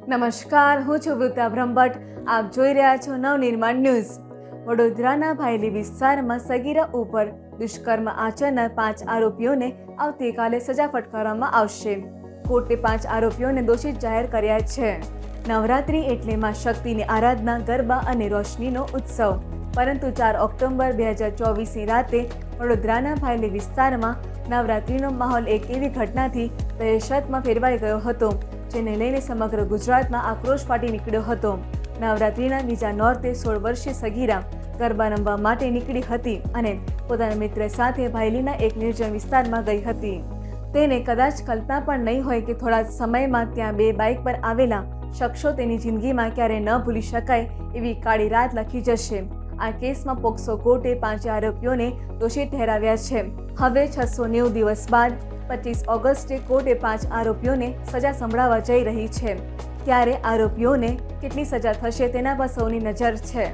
નમસ્કાર, હું છું વૃતા બ્રહ્મભટ્ટ. આપ જોઈ રહ્યા છો નવનિર્માણ ન્યૂઝ. વડોદરાના ભાયલી વિસ્તારમાં સગીરા ઉપર દુષ્કર્મ આચરનાર 5 આરોપીઓને આવતીકાલે સજા ફટકારવામાં આવશે. કોર્ટે 5 આરોપીઓને દોષિત જાહેર કર્યા છે. નવરાત્રિ એટલે માં શક્તિની આરાધના, ગરબા અને રોશનીનો ઉત્સવ. પરંતુ 4 ઓક્ટોબર 2024ની રાતે વડોદરાના ભાયલી વિસ્તારમાં નવરાત્રિનો માહોલ એક એવી ઘટનાથી દહેશતમાં ફેરવાઈ ગયો હતો, જેને લઈને સમગ્ર ગુજરાતમાં આક્રોશ ફાટી નીકળ્યો હતો. નવરાત્રિના બીજા નોરતે 16 વર્ષીય સગીરા ગરબા રમવા માટે નીકળી હતી અને પોતાના મિત્ર સાથે ભાયલીના એક નિર્જન વિસ્તારમાં ગઈ હતી. તેને કદાચ કલ્પના પણ નહીં હોય કે થોડા સમયમાં ત્યાં 2 બાઇક પર આવેલા શખ્સો તેની જિંદગીમાં ક્યારેય ન ભૂલી શકાય એવી કાળી રાત લખી જશે. આ કેસમાં પોક્સો કોર્ટે 5 આરોપીઓને દોષિત ઠેરાવ્યા છે. હવે 690 દિવસ બાદ 25 ઓગસ્ટે કોર્ટે 5 આરોપીઓને સજા સંભળાવવા જઈ રહી છે. ત્યારે આરોપીઓને કેટલી સજા થશે તેના પર સૌની નજર છે.